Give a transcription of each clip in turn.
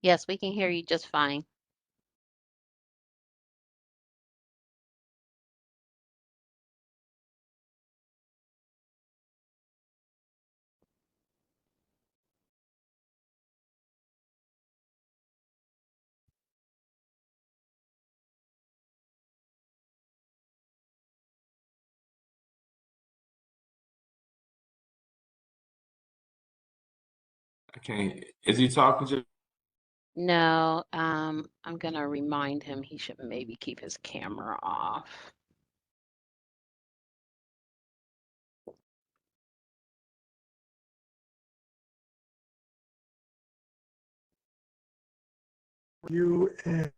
Yes, we can hear you just fine. Okay, is he talking to? No, I'm gonna remind him he should maybe keep his camera off. You and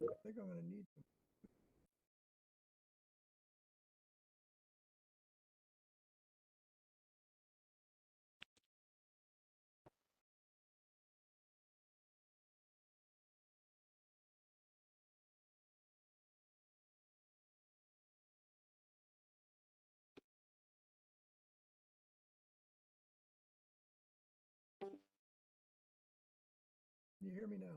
I think I'm going to need them. Can you hear me now?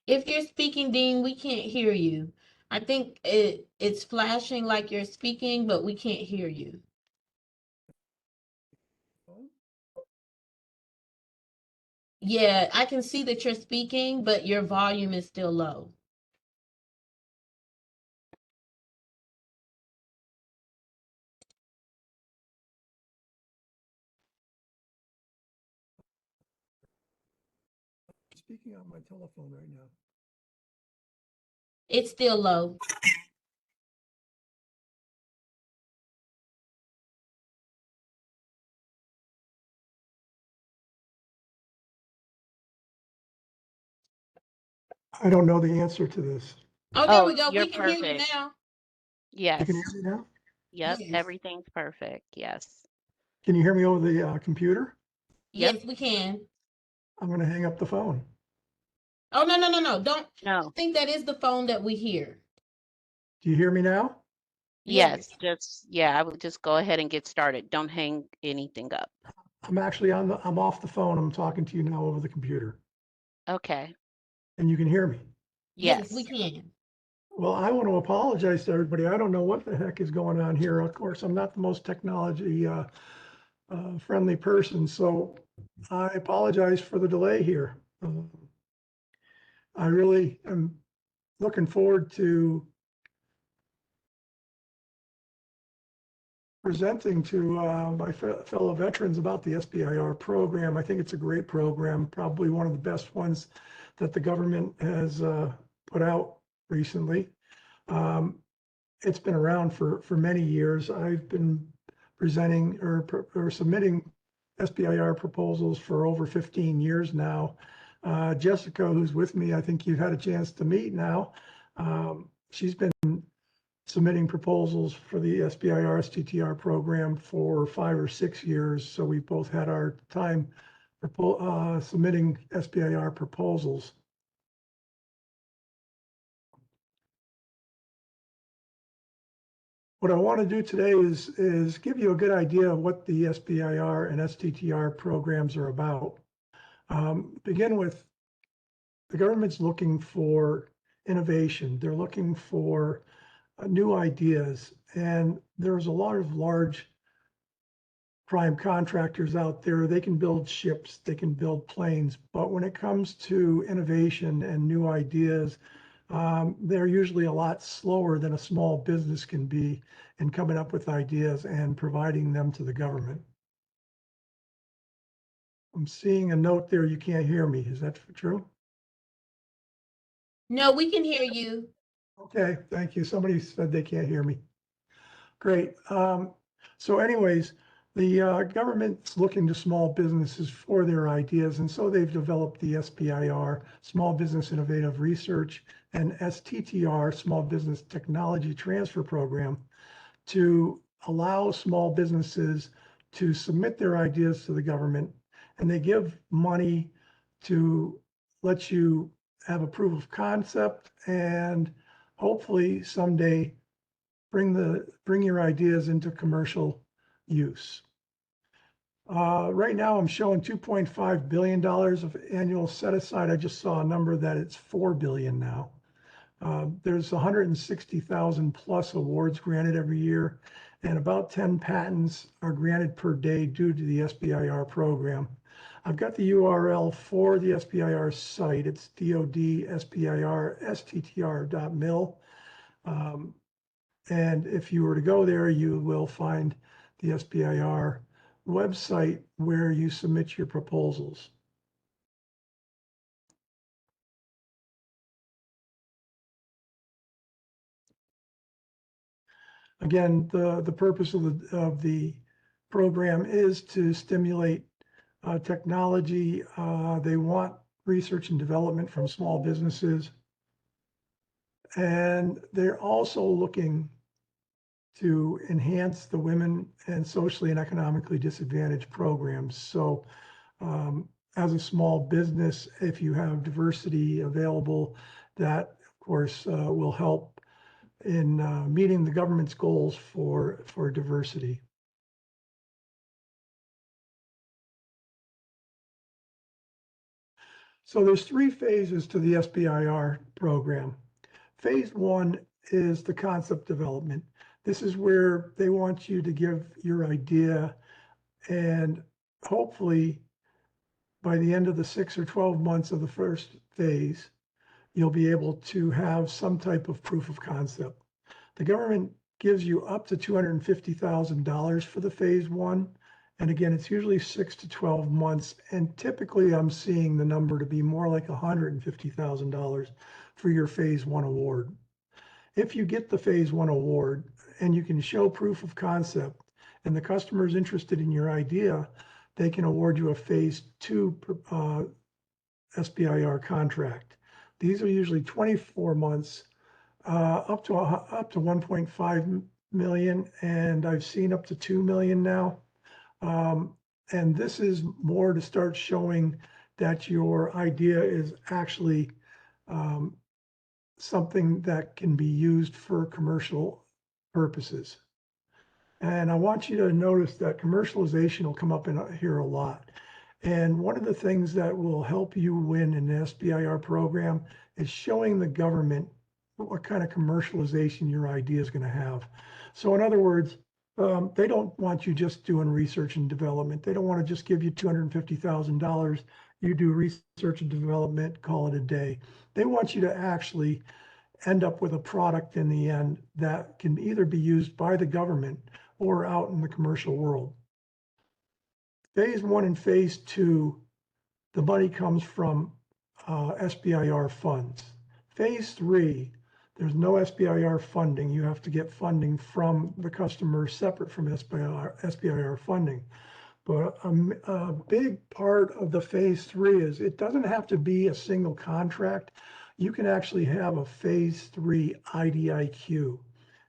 If you're speaking, Dean, we can't hear you. I think it's flashing like you're speaking, but we can't hear you. Phone? Yeah, I can see that you're speaking, but your volume is still low. I'm speaking on my telephone right now. It's still low. I don't know the answer to this. Oh, there Oh, we go. you're We can hear you perfect. now. You Yes. can hear me now? Yep, Yes. everything's perfect. Yes. Can you hear me over the computer? Yep. Yes, we can. I'm going to hang up the phone. Oh, no. Don't No. think that is the phone that we hear. Do you hear me now? Yes, yeah, I would just go ahead and get started. Don't hang anything up. I'm actually I'm off the phone. I'm talking to you now over the computer. Okay. And you can hear me. Yes. we can. Well, I want to apologize to everybody. I don't know what the heck is going on here. Of course, I'm not the most technology friendly person, so I apologize for the delay here. I really am looking forward to presenting to my fellow veterans about the SBIR program. I think it's a great program, probably one of the best ones that the government has put out recently. It's been around for many years. I've been presenting or submitting SBIR proposals for over 15 years now. Jessica, who's with me, I think you've had a chance to meet now. She's been submitting proposals for the SBIR STTR program for 5 or 6 years. So we both had our time submitting SBIR proposals. What I want to do today is give you a good idea of what the SBIR and STTR programs are about. Begin with, the government's looking for innovation. They're looking for new ideas. And there's a lot of large prime contractors out there. They can build ships, they can build planes. But when it comes to innovation and new ideas, they're usually a lot slower than a small business can be in coming up with ideas and providing them to the government. I'm seeing a note there, you can't hear me. Is that true? No, we can hear you. Okay, thank you. Somebody said they can't hear me. Great. So anyways, The government's looking to small businesses for their ideas, and so they've developed the SBIR, Small Business Innovative Research, and STTR, Small Business Technology Transfer Program, to allow small businesses to submit their ideas to the government, and they give money to let you have a proof of concept and hopefully someday bring your ideas into commercial use. Right now I'm showing $2.5 billion of annual set aside. I just saw a number that it's 4 billion now. There's 160,000 plus awards granted every year, and about 10 patents are granted per day due to the SBIR program. I've got the URL for the SBIR site. It's dod.sbirSttr.mil. And if you were to go there, you will find the SBIR website where you submit your proposals. Again, the purpose of the program is to stimulate technology. They want research and development from small businesses. And they're also looking to enhance the women and socially and economically disadvantaged programs. So as a small business, if you have diversity available, that of course will help in meeting the government's goals for diversity. So there's 3 phases to the SBIR program. Phase 1 is the concept development. This is where they want you to give your idea, and hopefully by the end of the 6 or 12 months of the first phase, you'll be able to have some type of proof of concept. The government gives you up to $250,000 for the phase 1. And again, it's usually 6 to 12 months. And typically I'm seeing the number to be more like $150,000 for your phase 1 award. If you get the phase 1 award and you can show proof of concept and the customer is interested in your idea, they can award you a phase 2 SBIR contract. These are usually 24 months, up to 1.5 million, and I've seen up to 2 million now. And this is more to start showing that your idea is actually something that can be used for commercial purposes. And I want you to notice that commercialization will come up in here a lot. And one of the things that will help you win in the SBIR program is showing the government what kind of commercialization your idea is going to have. So in other words, they don't want you just doing research and development. They don't want to just give you $250,000. You do research and development, call it a day. They want you to actually end up with a product in the end that can either be used by the government or out in the commercial world. Phase 1 and phase 2, the money comes from SBIR funds. Phase 3, there's no SBIR funding. You have to get funding from the customer separate from SBIR funding. But a big part of the phase 3 is it doesn't have to be a single contract. You can actually have a phase 3 IDIQ.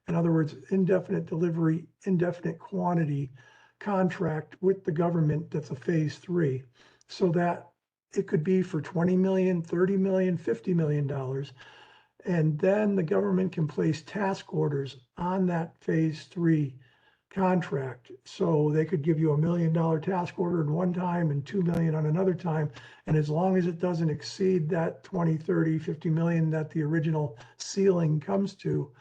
In other words, indefinite delivery, indefinite quantity contract with the government that's a phase 3, so that it could be for 20 million, 30 million, $50 million. And then the government can place task orders on that phase 3 contract. So they could give you $1 million task order at one time and 2 million on another time. And as long as it doesn't exceed that 20, 30, 50 million that the original ceiling comes to,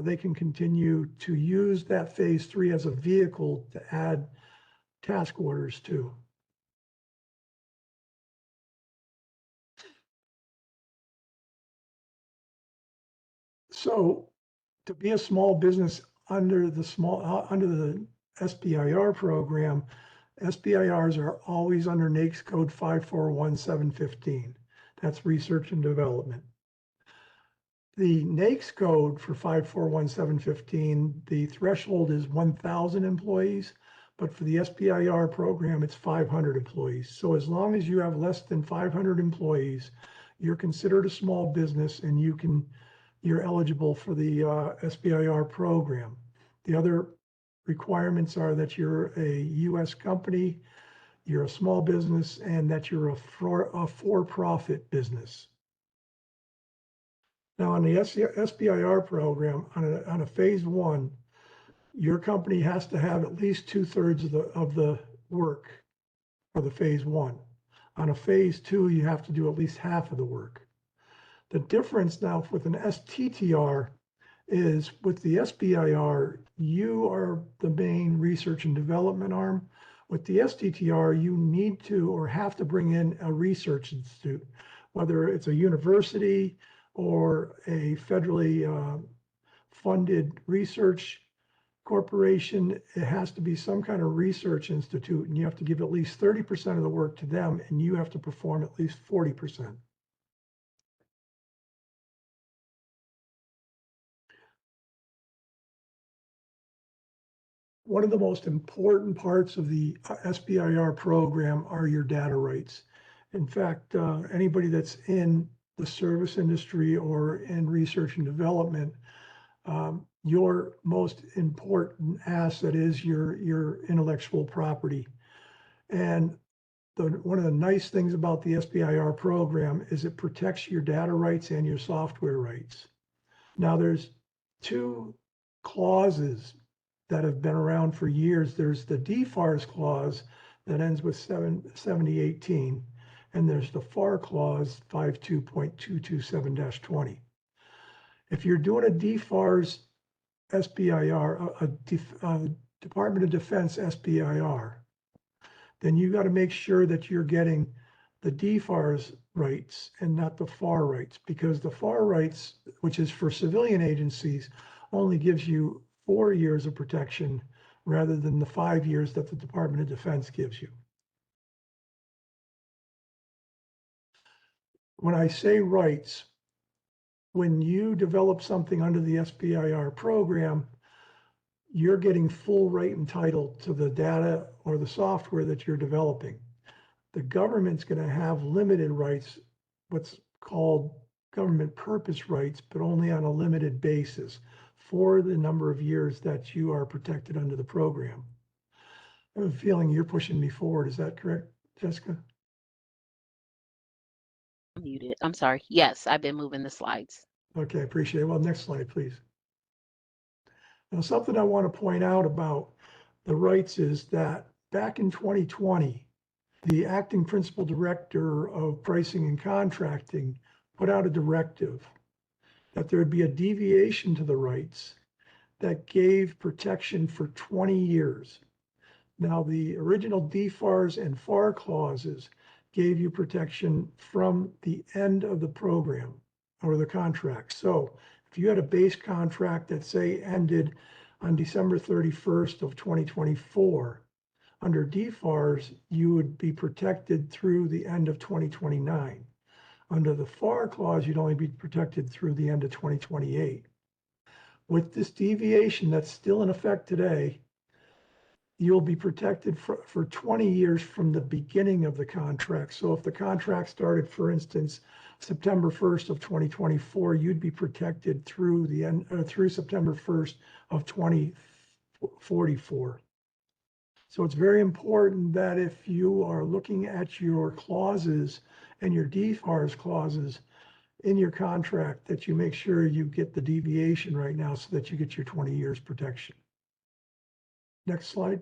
they can continue to use that phase 3 as a vehicle to add task orders to. So to be a small business under the SBIR program, SBIRs are always under NAICS code 541715. That's research and development. The NAICS code for 541715, the threshold is 1,000 employees, But for the SBIR program, it's 500 employees. So as long as you have less than 500 employees, you're considered a small business and you're eligible for the SBIR program. The other requirements are that you're a US company, you're a small business, and that you're a for-profit business. Now on the SBIR program, on a phase one, your company has to have at least 2/3 of the work for the phase one. On a phase two, you have to do at least half of the work. The difference now with an STTR is with the SBIR, you are the main research and development arm. With the STTR, you need to or have to bring in a research institute, whether it's a university or a federally funded research corporation. It has to be some kind of research institute, and you have to give at least 30% of the work to them, and you have to perform at least 40%. One of the most important parts of the SBIR program are your data rights. In fact, anybody that's in the service industry or in research and development, your most important asset is your intellectual property. And one of the nice things about the SBIR program is it protects your data rights and your software rights. Now there's two clauses that have been around for years. There's the DFARS clause that ends with 7018, and there's the FAR clause 52.227-20. If you're doing a DFARS SBIR, a Department of Defense SBIR, then you got to make sure that you're getting the DFARS rights and not the FAR rights, because the FAR rights, which is for civilian agencies, only gives you 4 years of protection rather than the 5 years that the Department of Defense gives you. When I say rights, when you develop something under the SBIR program, you're getting full right and title to the data or the software that you're developing. The government's going to have limited rights, what's called government purpose rights, but only on a limited basis for the number of years that you are protected under the program. I have a feeling you're pushing me forward. Is that correct, Jessica? I'm muted. I'm sorry. Yes, I've been moving the slides. Okay, appreciate it. Well, next slide, please. Now, something I want to point out about the rights is that back in 2020, the acting principal director of pricing and contracting put out a directive that there would be a deviation to the rights that gave protection for 20 years. Now, the original DFARS and FAR clauses gave you protection from the end of the program or the contract. So if you had a base contract that say ended on December 31st of 2024, under DFARS, you would be protected through the end of 2029. Under the FAR clause, you'd only be protected through the end of 2028. With this deviation that's still in effect today, you'll be protected for 20 years from the beginning of the contract. So if the contract started, for instance, September 1st of 2024, you'd be protected through the end, through September 1st of 2044. So it's very important that if you are looking at your clauses and your DFARS clauses in your contract, that you make sure you get the deviation right now so that you get your 20 years protection. Next slide.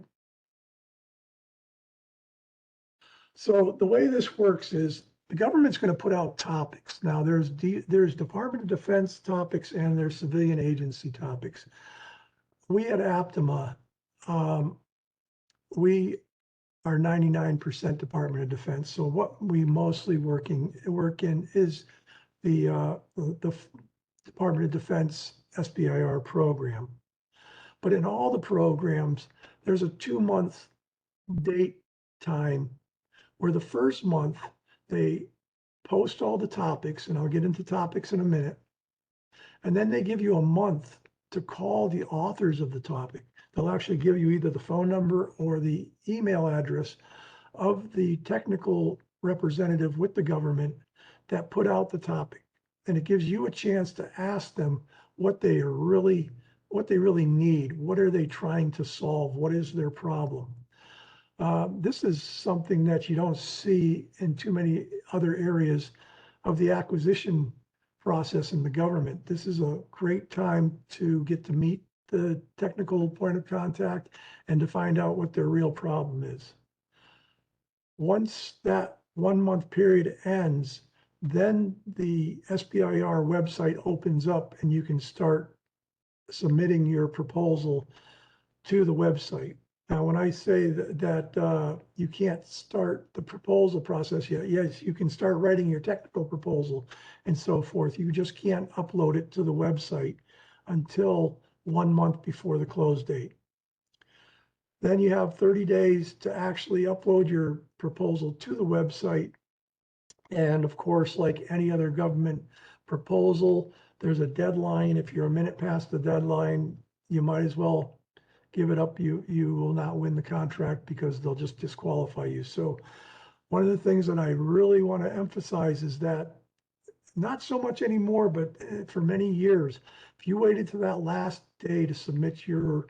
So the way this works is the government's going to put out topics. Now there's Department of Defense topics and there's civilian agency topics. We at Aptima, we are 99% Department of Defense. So what we mostly work in is the Department of Defense SBIR program. But in all the programs, there's a 2-month date time where the first month they post all the topics, and I'll get into topics in a minute. And then they give you a month to call the authors of the topic. they'll actually give you either the phone number or the email address of the technical representative with the government that put out the topic. And it gives you a chance to ask them what they really need. What are they trying to solve? What is their problem? This is something that you don't see in too many other areas of the acquisition process in the government. This is a great time to get to meet the technical point of contact and to find out what their real problem is. Once that 1 month period ends, then the SBIR website opens up and you can start submitting your proposal to the website. Now, when I say that you can't start the proposal process yet, yes, you can start writing your technical proposal and so forth. You just can't upload it to the website until 1 month before the close date. Then you have 30 days to actually upload your proposal to the website. And of course, like any other government proposal, there's a deadline. If you're a minute past the deadline, you might as well give it up. You will not win the contract because they'll just disqualify you. So one of the things that I really want to emphasize is that not so much anymore, but for many years, if you waited to that last day to submit your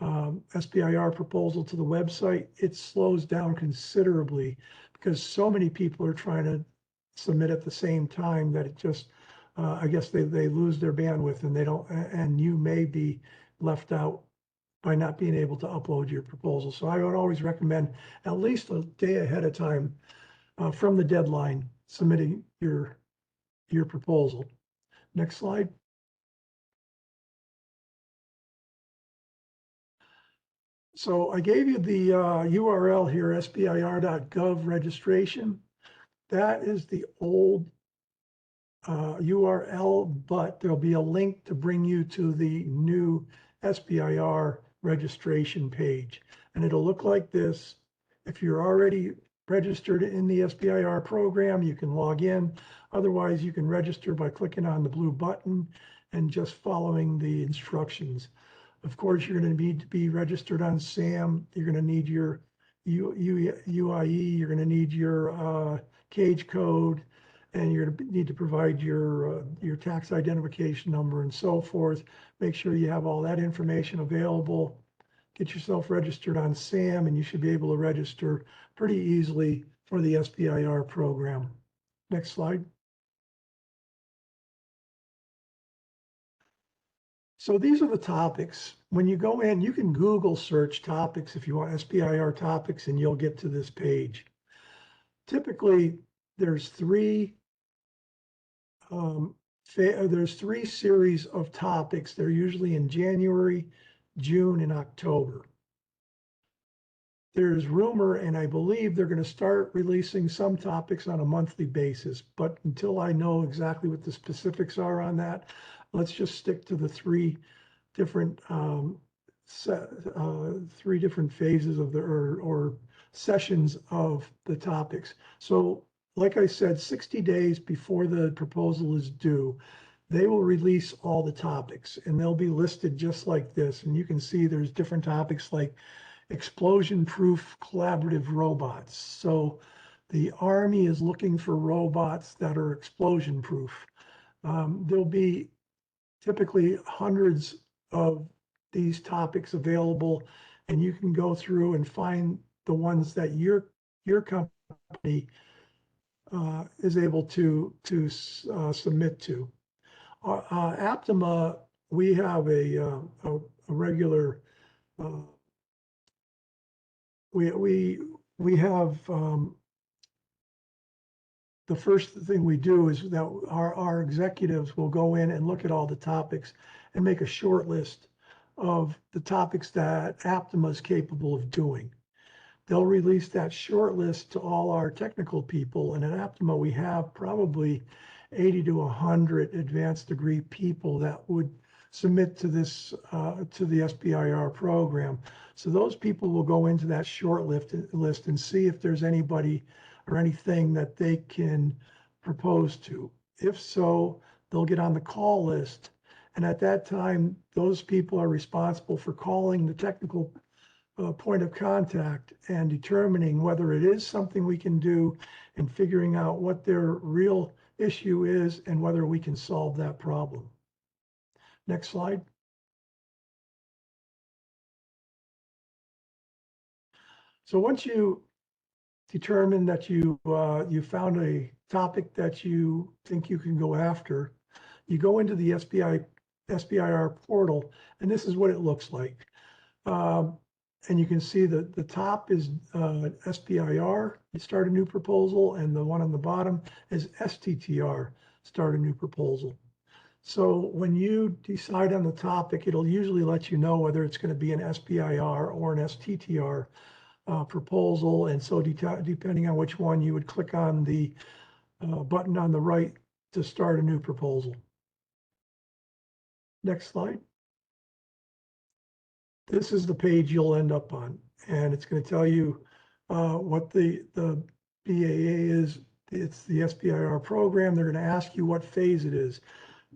SBIR proposal to the website, it slows down considerably because so many people are trying to submit at the same time that it just, I guess they lose their bandwidth and they don't, and you may be left out by not being able to upload your proposal. So I would always recommend at least a day ahead of time from the deadline submitting your proposal. Next slide. So I gave you the URL here, sbir.gov registration. That is the old URL, but there'll be a link to bring you to the new SBIR registration page. And it'll look like this. If you're already registered in the SBIR program, you can log in. Otherwise, you can register by clicking on the blue button and just following the instructions. Of course, you're going to need to be registered on SAM. You're going to need your UIE. You're going to need your cage code, and you're going to need to provide your tax identification number and so forth. Make sure you have all that information available. Get yourself registered on SAM, and you should be able to register pretty easily for the SBIR program. Next slide. So these are the topics. When you go in, you can Google search topics if you want SBIR topics, and you'll get to this page. Typically, there's three series of topics. They're usually in January, June, and October. There's rumor, and I believe they're going to start releasing some topics on a monthly basis. But until I know exactly what the specifics are on that, let's just stick to the three different phases of the or sessions of the topics. So like I said, 60 days before the proposal is due, they will release all the topics, and they'll be listed just like this. And you can see there's different topics like explosion-proof collaborative robots. So the Army is looking for robots that are explosion-proof. There'll be typically hundreds of these topics available, and you can go through and find the ones that your company is able to submit to. Aptima, we have a regular we have the first thing we do is that our executives will go in and look at all the topics and make a short list of the topics that Aptima is capable of doing. They'll release that short list to all our technical people, and at Aptima we have probably 80 to 100 advanced degree people that would submit to this to the SBIR program. So those people will go into that short list and see if there's anybody or anything that they can propose to. If so, they'll get on the call list, And at that time, those people are responsible for calling the technical point of contact and determining whether it is something we can do and figuring out what their real issue is and whether we can solve that problem. Next slide. So once you determine that you found a topic that you think you can go after, you go into the SBIR portal, and this is what it looks like. And you can see that the top is SBIR, start a new proposal, and the one on the bottom is STTR, start a new proposal. So when you decide on the topic, it'll usually let you know whether it's going to be an SBIR or an STTR proposal. And so depending on which one, you would click on the button on the right to start a new proposal. Next slide. This is the page you'll end up on, and it's going to tell you what the BAA is. It's the SBIR program. They're going to ask you what phase it is.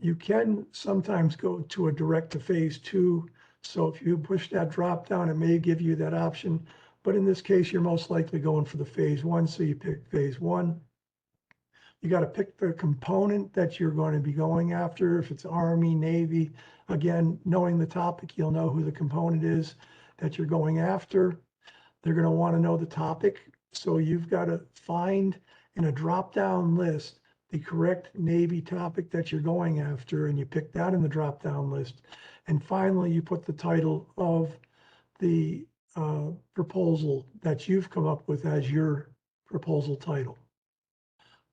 You can sometimes go to a direct to phase 2. So if you push that drop down, it may give you that option. But in this case, you're most likely going for the phase 1. So you pick phase 1. You got to pick the component that you're going to be going after. If it's Army, Navy, again, knowing the topic, you'll know who the component is that you're going after. They're going to want to know the topic. So you've got to find in a drop-down list the correct Navy topic that you're going after, and you pick that in the drop-down list. And finally, you put the title of the proposal that you've come up with as your proposal title.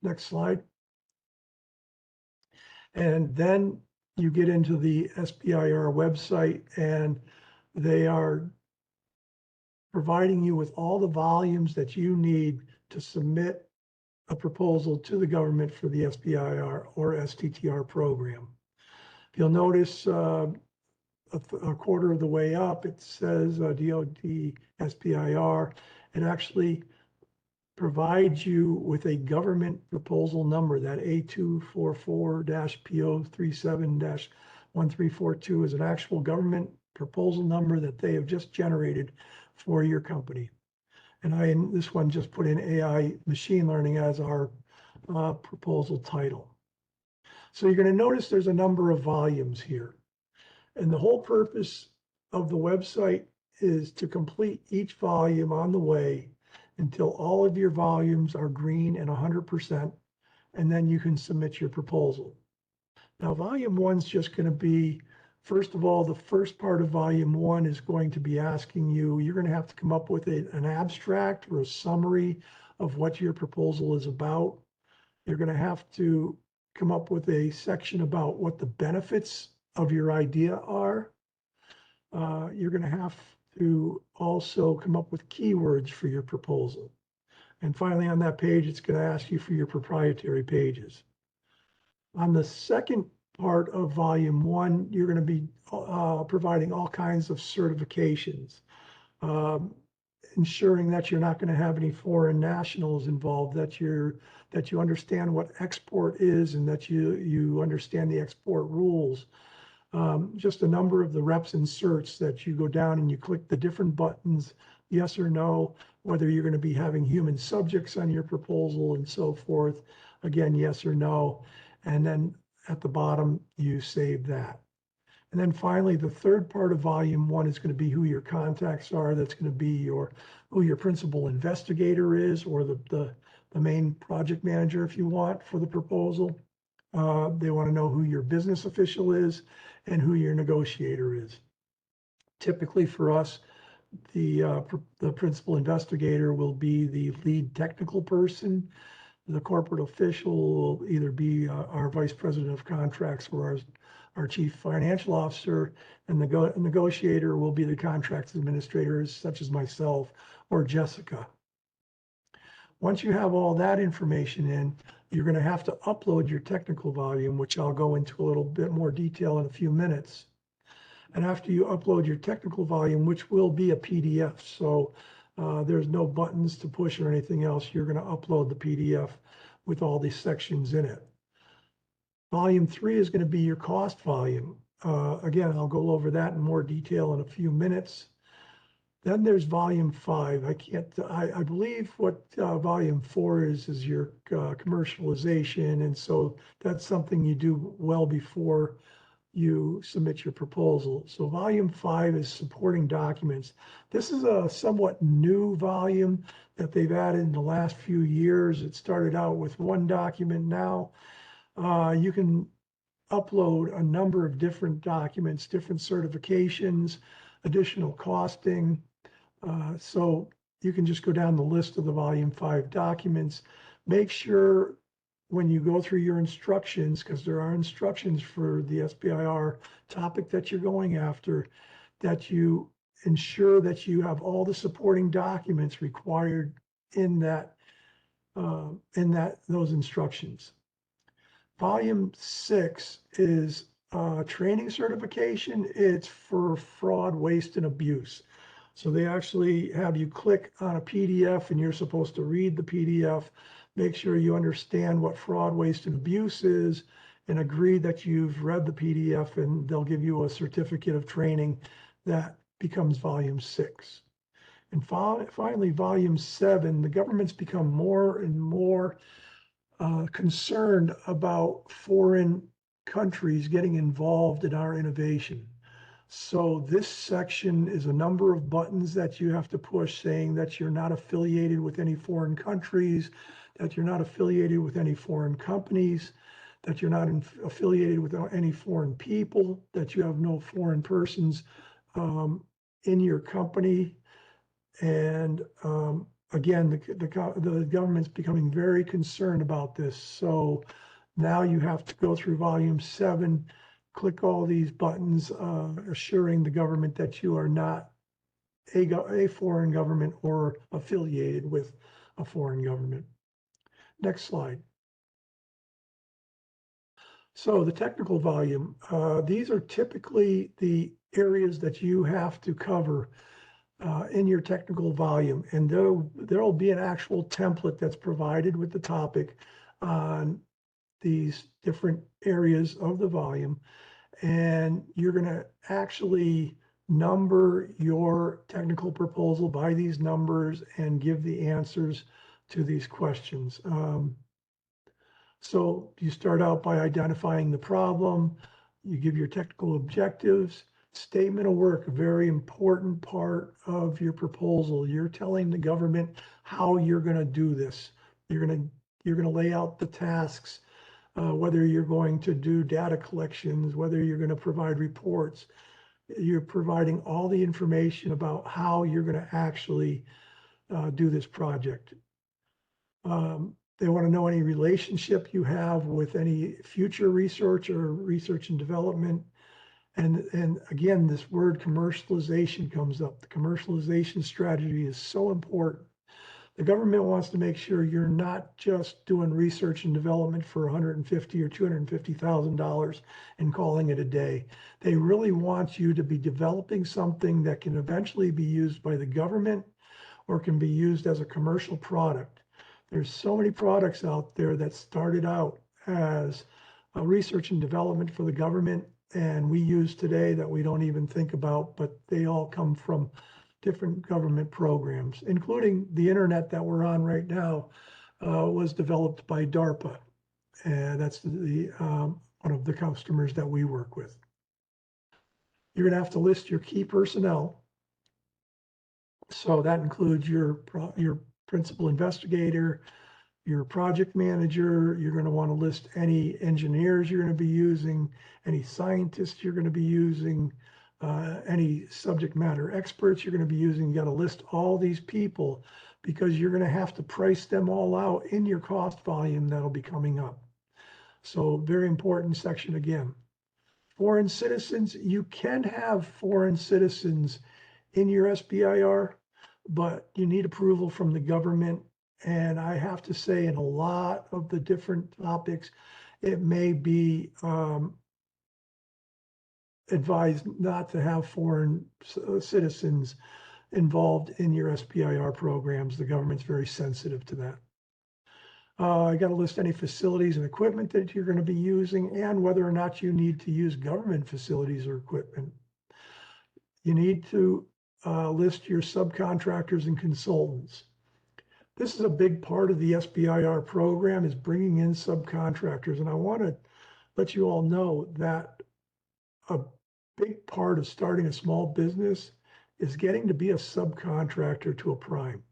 Next slide. And then you get into the SBIR website, and they are providing you with all the volumes that you need to submit a proposal to the government for the SBIR or STTR program. You'll notice a quarter of the way up, it says DoD SBIR. It actually provides you with a government proposal number. That A244-PO37-1342 is an actual government proposal number that they have just generated for your company. And I, in this one, just put in AI machine learning as our proposal title. So you're going to notice there's a number of volumes here. And the whole purpose of the website is to complete each volume on the way until all of your volumes are green and 100%, and then you can submit your proposal. Now, volume 1 is just going to be, first of all, the first part of volume 1 is going to be asking you, you're going to have to come up with an abstract or a summary of what your proposal is about. You're going to have to come up with a section about what the benefits of your idea are. You're going to have to also come up with keywords for your proposal. And finally, on that page, it's going to ask you for your proprietary pages. On the second part of volume 1, you're going to be providing all kinds of certifications, ensuring that you're not going to have any foreign nationals involved, that you understand what export is and that you understand the export rules. Just a number of the reps and certs that you go down and you click the different buttons, yes or no, whether you're going to be having human subjects on your proposal and so forth. Again, yes or no. And then at the bottom, you save that. And then finally, the third part of volume 1 is going to be who your contacts are. That's going to be who your principal investigator is, or the main project manager, if you want, for the proposal. They want to know who your business official is and who your negotiator is. Typically for us, the principal investigator will be the lead technical person. The corporate official will either be our vice president of contracts or our chief financial officer, and the negotiator will be the contracts administrator, such as myself or Jessica. Once you have all that information in, you're going to have to upload your technical volume, which I'll go into a little bit more detail in a few minutes. And after you upload your technical volume, which will be a PDF, so there's no buttons to push or anything else, you're going to upload the PDF with all these sections in it. Volume 3 is going to be your cost volume. Again, I'll go over that in more detail in a few minutes. Then there's volume 5. I believe what volume 4 is your commercialization. And so that's something you do well before you submit your proposal. So volume 5 is supporting documents. This is a somewhat new volume that they've added in the last few years. It started out with one document. Now you can upload a number of different documents, different certifications, additional costing. So you can just go down the list of the volume 5 documents. Make sure when you go through your instructions, because there are instructions for the SBIR topic that you're going after, that you ensure that you have all the supporting documents required in those instructions. Volume 6 is training certification. It's for fraud, waste, and abuse. So they actually have you click on a PDF and you're supposed to read the PDF, make sure you understand what fraud, waste, and abuse is, and agree that you've read the PDF, and they'll give you a certificate of training that becomes volume 6. And finally, volume 7, the government's become more and more concerned about foreign countries getting involved in our innovation. So this section is a number of buttons that you have to push saying that you're not affiliated with any foreign countries, that you're not affiliated with any foreign companies, that you're not affiliated with any foreign people, that you have no foreign persons in your company. And again, the government's becoming very concerned about this. So now you have to go through volume 7, click all these buttons, assuring the government that you are not a foreign government or affiliated with a foreign government. Next slide. So the technical volume, these are typically the areas that you have to cover in your technical volume. And there'll be an actual template that's provided with the topic on these different areas of the volume. And you're going to actually number your technical proposal by these numbers and give the answers to these questions. So you start out by identifying the problem, you give your technical objectives, statement of work, a very important part of your proposal. You're telling the government how you're going to do this. You're going to lay out the tasks, whether you're going to do data collections, whether you're going to provide reports. You're providing all the information about how you're going to actually do this project. They want to know any relationship you have with any future research or research and development. And again, this word commercialization comes up. The commercialization strategy is so important. The government wants to make sure you're not just doing research and development for $150,000 or $250,000 and calling it a day. They really want you to be developing something that can eventually be used by the government or can be used as a commercial product. There's so many products out there that started out as a research and development for the government, and we use today that we don't even think about, but they all come from different government programs, including the internet that we're on right now, was developed by DARPA. And that's one of the customers that we work with. You're going to have to list your key personnel. So that includes your principal investigator, your project manager. You're going to want to list any engineers you're going to be using, any scientists you're going to be using, any subject matter experts you're going to be using. You got to list all these people because you're going to have to price them all out in your cost volume that'll be coming up. So very important section again. Foreign citizens, you can have foreign citizens in your SBIR, but you need approval from the government. And I have to say, in a lot of the different topics, it may be advised not to have foreign citizens involved in your SBIR programs. The government's very sensitive to that. I got to list any facilities and equipment that you're going to be using and whether or not you need to use government facilities or equipment. You need to list your subcontractors and consultants. This is a big part of the SBIR program, is bringing in subcontractors. And I want to let you all know that a big part of starting a small business is getting to be a subcontractor to a prime.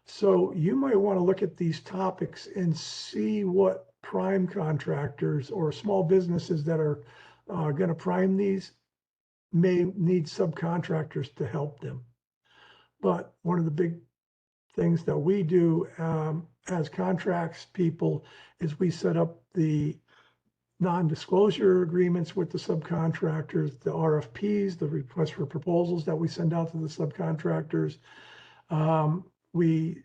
So you might want to look at these topics and see what prime contractors or small businesses that are going to prime these may need subcontractors to help them. But one of the big things that we do as contracts people is we set up the non-disclosure agreements with the subcontractors, the RFPs, the request for proposals that we send out to the subcontractors. We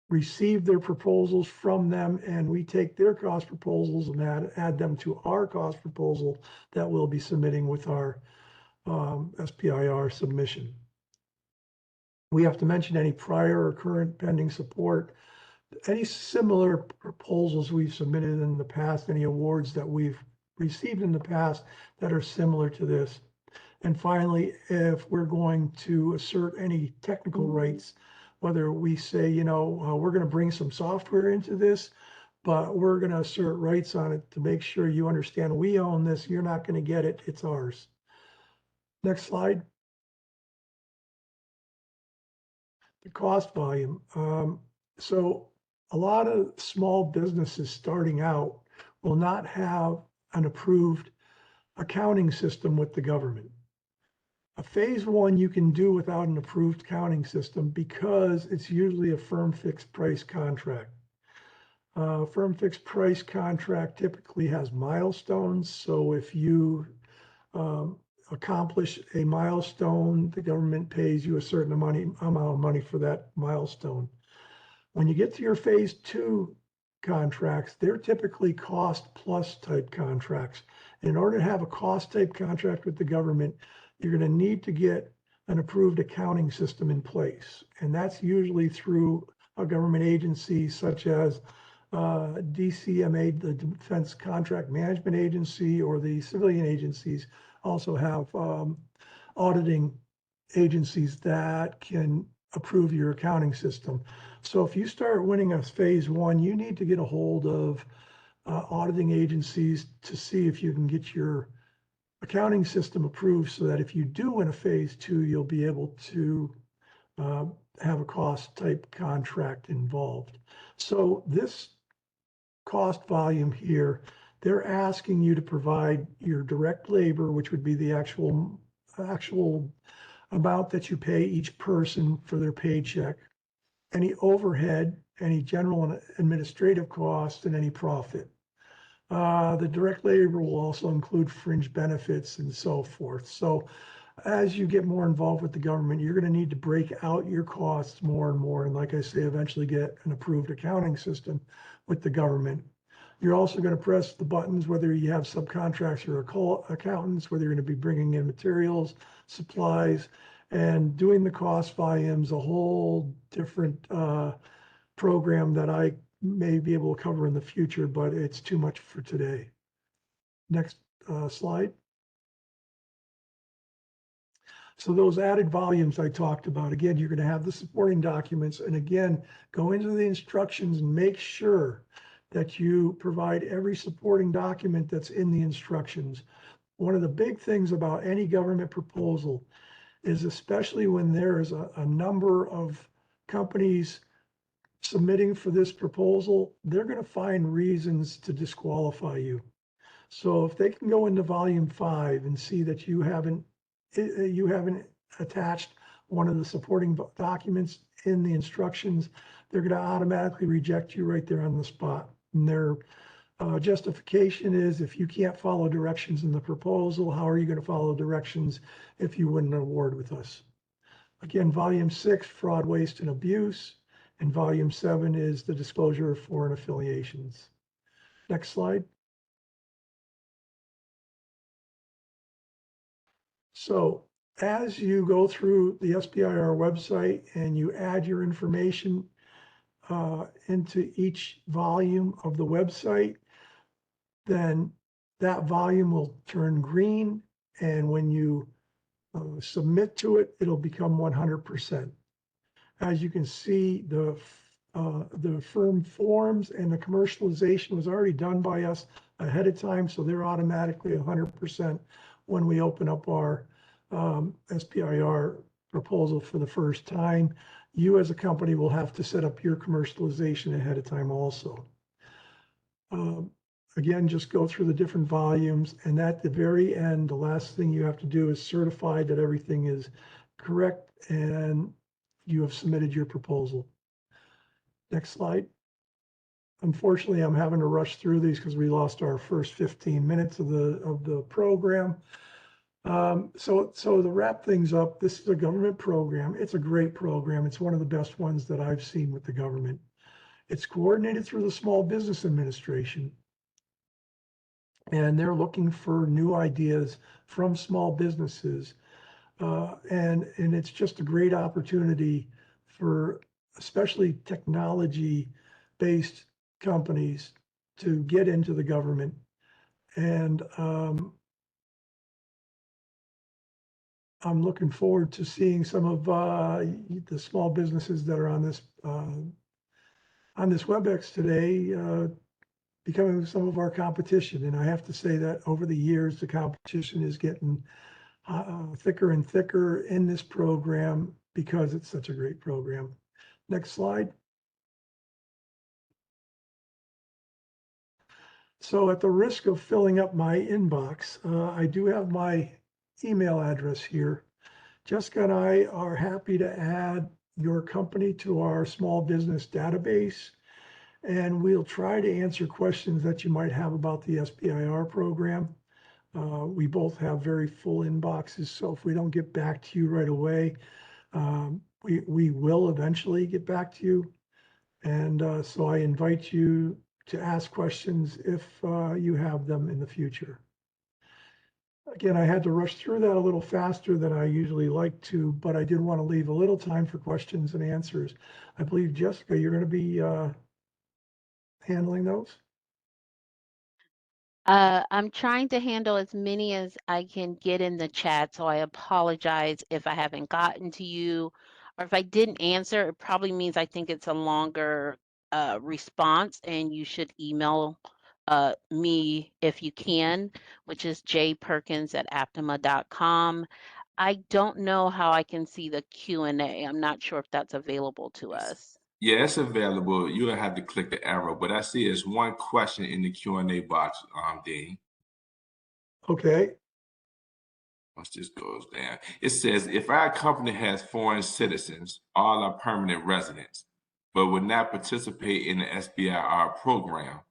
receive their proposals from them, and we take their cost proposals and add them to our cost proposal that we'll be submitting with our SBIR submission. We have to mention any prior or current pending support, any similar proposals we've submitted in the past, any awards that we've received in the past that are similar to this. And finally, if we're going to assert any technical rights, whether we say, you know, we're going to bring some software into this, but we're going to assert rights on it to make sure you understand we own this, you're not going to get it, it's ours. Next slide. The cost volume. So a lot of small businesses starting out will not have an approved accounting system with the government. A phase one you can do without an approved accounting system because it's usually a firm fixed price contract. Firm fixed price contract typically has milestones. So if you accomplish a milestone, the government pays you a certain amount of money for that milestone. When you get to your phase two contracts, they're typically cost plus type contracts. In order to have a cost type contract with the government, you're going to need to get an approved accounting system in place. And that's usually through a government agency such as DCMA, the Defense Contract Management Agency, or the civilian agencies also have auditing agencies that can approve your accounting system. So if you start winning a phase one, you need to get a hold of auditing agencies to see if you can get your accounting system approved so that if you do win a phase two, you'll be able to have a cost type contract involved. So this cost volume here, they're asking you to provide your direct labor, which would be the actual amount that you pay each person for their paycheck, any overhead, any general and administrative costs, and any profit. The direct labor will also include fringe benefits and so forth. So as you get more involved with the government, you're going to need to break out your costs more and more. And like I say, eventually get an approved accounting system with the government. You're also going to press the buttons, whether you have subcontracts or accountants, whether you're going to be bringing in materials, supplies, and doing the cost volumes, a whole different program that I may be able to cover in the future, but it's too much for today. Next slide. So those added volumes I talked about, again, you're going to have the supporting documents, and again, go into the instructions and make sure that you provide every supporting document that's in the instructions. One of the big things about any government proposal is, especially when there is a number of companies submitting for this proposal, they're going to find reasons to disqualify you. So if they can go into volume 5 and see that you haven't attached one of the supporting documents in the instructions, they're going to automatically reject you right there on the spot. And their justification is, if you can't follow directions in the proposal, how are you going to follow directions if you win an award with us? Again, volume 6, fraud, waste, and abuse. And volume 7 is the disclosure of foreign affiliations. Next slide. So as you go through the SBIR website and you add your information, into each volume of the website, then that volume will turn green. And when you submit to it, it'll become 100%. As you can see, the firm forms and the commercialization was already done by us ahead of time, so they're automatically 100% when we open up our SBIR proposal for the first time. You as a company will have to set up your commercialization ahead of time also. Again, just go through the different volumes, and at the very end, the last thing you have to do is certify that everything is correct and you have submitted your proposal. Next slide. Unfortunately, I'm having to rush through these because we lost our first 15 minutes of the program. So to wrap things up, this is a government program. It's a great program. It's one of the best ones that I've seen with the government. It's coordinated through the Small Business Administration, and they're looking for new ideas from small businesses. And it's just a great opportunity for especially technology-based companies to get into the government. And I'm looking forward to seeing some of the small businesses that are on this WebEx today becoming some of our competition. And I have to say that over the years, the competition is getting thicker and thicker in this program because it's such a great program. Next slide. So at the risk of filling up my inbox, I do have my email address here. Jessica and I are happy to add your company to our small business database, and we'll try to answer questions that you might have about the SBIR program. We both have very full inboxes, so if we don't get back to you right away, we will eventually get back to you. And so I invite you to ask questions if you have them in the future. Again, I had to rush through that a little faster than I usually like to, but I did want to leave a little time for questions and answers. I believe, Jessica, you're going to be handling those? I'm trying to handle as many as I can get in the chat, so I apologize if I haven't gotten to you, or if I didn't answer, it probably means I think it's a longer response, and you should email me if you can, which is jperkins@aptima.com. I don't know how I can see the Q&A. I'm not sure if that's available to us. Yeah, it's available. You'll have to click the arrow, but I see there's one question in the Q&A box, Dean. Okay. Once this goes down, it says, if our company has foreign citizens, all are permanent residents, but would not participate in the SBIR program,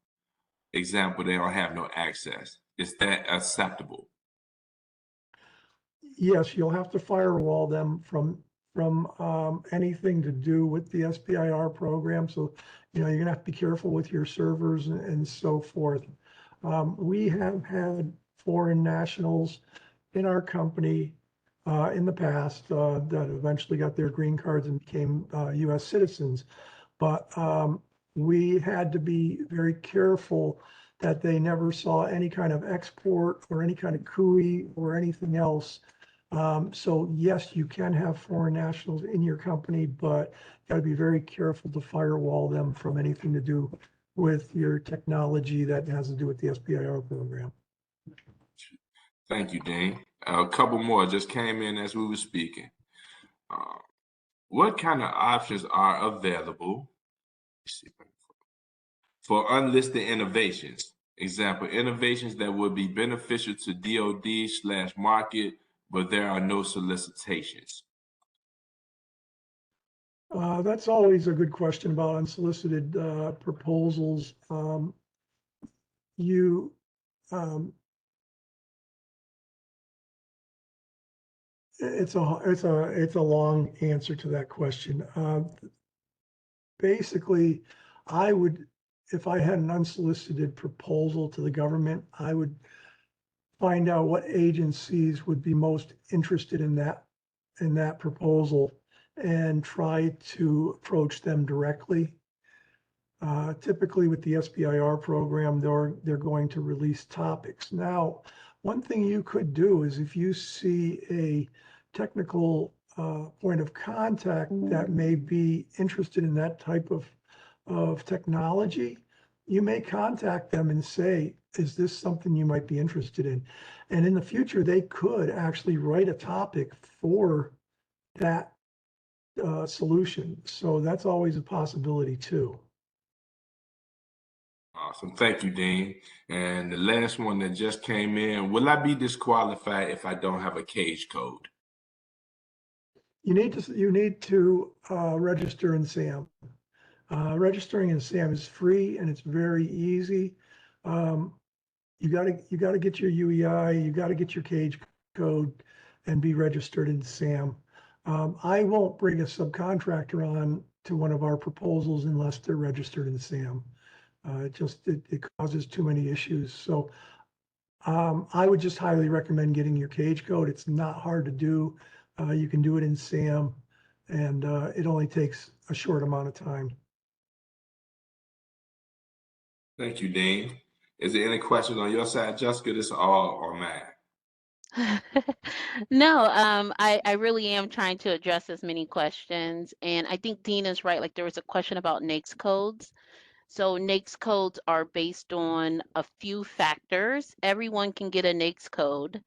example, they don't have no access, is that acceptable? Yes, you'll have to firewall them from anything to do with the SBIR program. So, you're going to have to be careful with your servers and so forth. We have had foreign nationals in our company in the past that eventually got their green cards and became U.S. citizens. But we had to be very careful that they never saw any kind of export or any kind of CUI or anything else. So yes, you can have foreign nationals in your company, but you got to be very careful to firewall them from anything to do with your technology that has to do with the SBIR program. Thank you, Dean. A couple more just came in as we were speaking. What kind of options are available for unlisted innovations? Example, innovations that would be beneficial to DoD/market, but there are no solicitations. That's always a good question about unsolicited proposals. It's a long answer to that question. Basically, if I had an unsolicited proposal to the government, I would find out what agencies would be most interested in that proposal and try to approach them directly. Typically with the SBIR program, they're going to release topics. Now, one thing you could do is if you see a technical point of contact that may be interested in that type of technology, you may contact them and say, is this something you might be interested in? And in the future, they could actually write a topic for that solution. So that's always a possibility too. Awesome. Thank you, Dean. And the last one that just came in, will I be disqualified if I don't have a cage code? You need to register in SAM. Registering in SAM is free and it's very easy. You gotta get your UEI, you gotta get your cage code and be registered in SAM. I won't bring a subcontractor on to one of our proposals unless they're registered in SAM. It causes too many issues. So I would just highly recommend getting your cage code. It's not hard to do. You can do it in SAM and it only takes a short amount of time. Thank you, Dean. Is there any questions on your side, Jessica? This is all on mine. No, I really am trying to address as many questions. And I think Dean is right. Like there was a question about NAICS codes. So NAICS codes are based on a few factors. Everyone can get a NAICS code.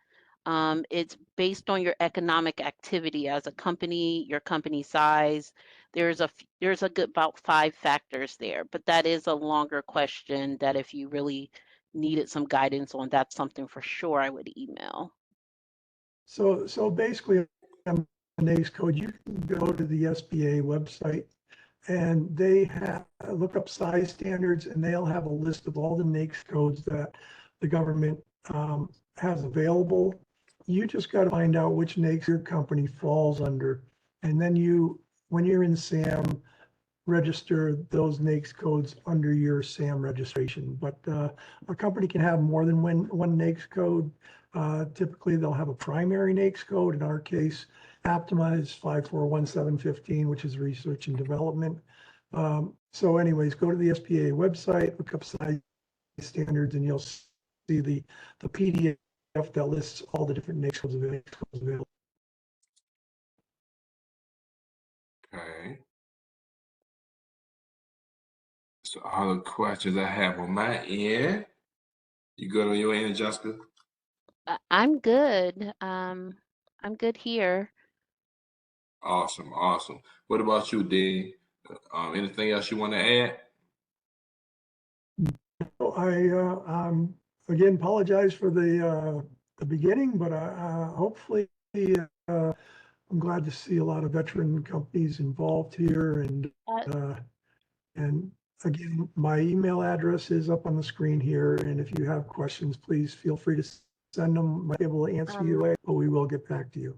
It's based on your economic activity as a company, your company size. There's a good about 5 factors there, but that is a longer question that if you really needed some guidance on, that's something for sure I would email. So basically on the NAICS code, you can go to the SBA website and they look up size standards and they'll have a list of all the NAICS codes that the government has available. You just got to find out which NAICS your company falls under. And then when you're in SAM, register those NAICS codes under your SAM registration. But a company can have more than one NAICS code. Typically, they'll have a primary NAICS code. In our case, Aptima is 541715, which is research and development. So anyways, go to the SBA website, look up size standards, and you'll see the PDF that lists all the different NAICS codes available. Okay. So all the questions I have on my end. You good on your end, Jessica? I'm good. I'm good here. Awesome, awesome. What about you, Dean? Anything else you want to add? I again apologize for the beginning, but hopefully I'm glad to see a lot of veteran companies involved here, and again, my email address is up on the screen here, and if you have questions, please feel free to send them. Might be able to answer you away, but we will get back to you.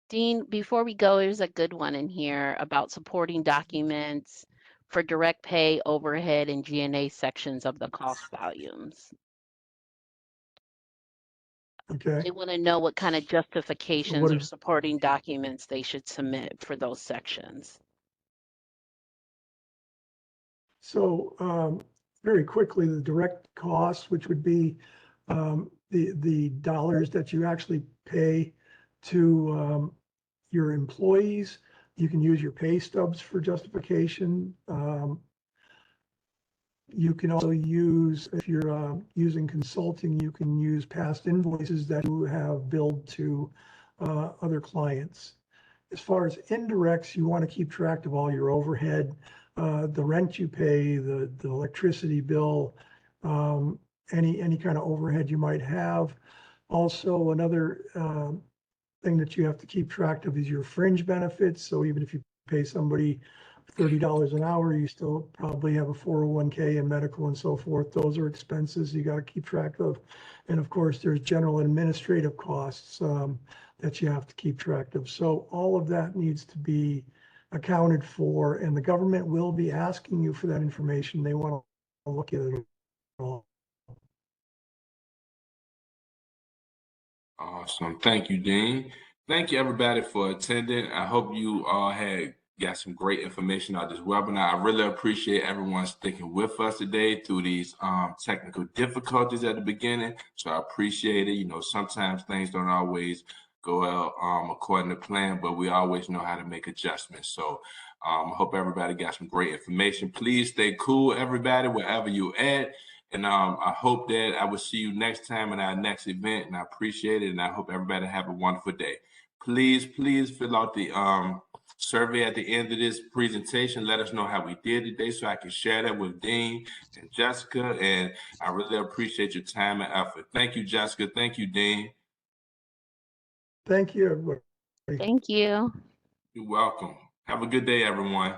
Dean, before we go, there's a good one in here about supporting documents for direct pay, overhead, and G&A sections of the cost volumes. Okay. They want to know what kind of justifications or is supporting documents they should submit for those sections. So very quickly, the direct costs, which would be the dollars that you actually pay to your employees. You can use your pay stubs for justification. You can also use, if you're using consulting, you can use past invoices that you have billed to other clients. As far as indirects, you want to keep track of all your overhead, the rent you pay, the electricity bill, any kind of overhead you might have. Also, another thing that you have to keep track of is your fringe benefits. So even if you pay somebody $30 an hour, you still probably have a 401k and medical and so forth. Those are expenses you got to keep track of. And of course, there's general administrative costs that you have to keep track of. So all of that needs to be accounted for, and the government will be asking you for that information. They want to look at it all. Awesome. Thank you, Dean. Thank you, everybody, for attending. I hope you all had got some great information out of this webinar. I really appreciate everyone sticking with us today through these technical difficulties at the beginning. So I appreciate it. You know, sometimes things don't always go out according to plan, but we always know how to make adjustments. So I hope everybody got some great information. Please stay cool, everybody, wherever you're at. And I hope that I will see you next time in our next event. And I appreciate it. And I hope everybody have a wonderful day. Please fill out the survey at the end of this presentation. Let us know how we did today so I can share that with Dean and Jessica. And I really appreciate your time and effort. Thank you, Jessica. Thank you, Dean. Thank you, everybody. Thank you. You're welcome. Have a good day, everyone.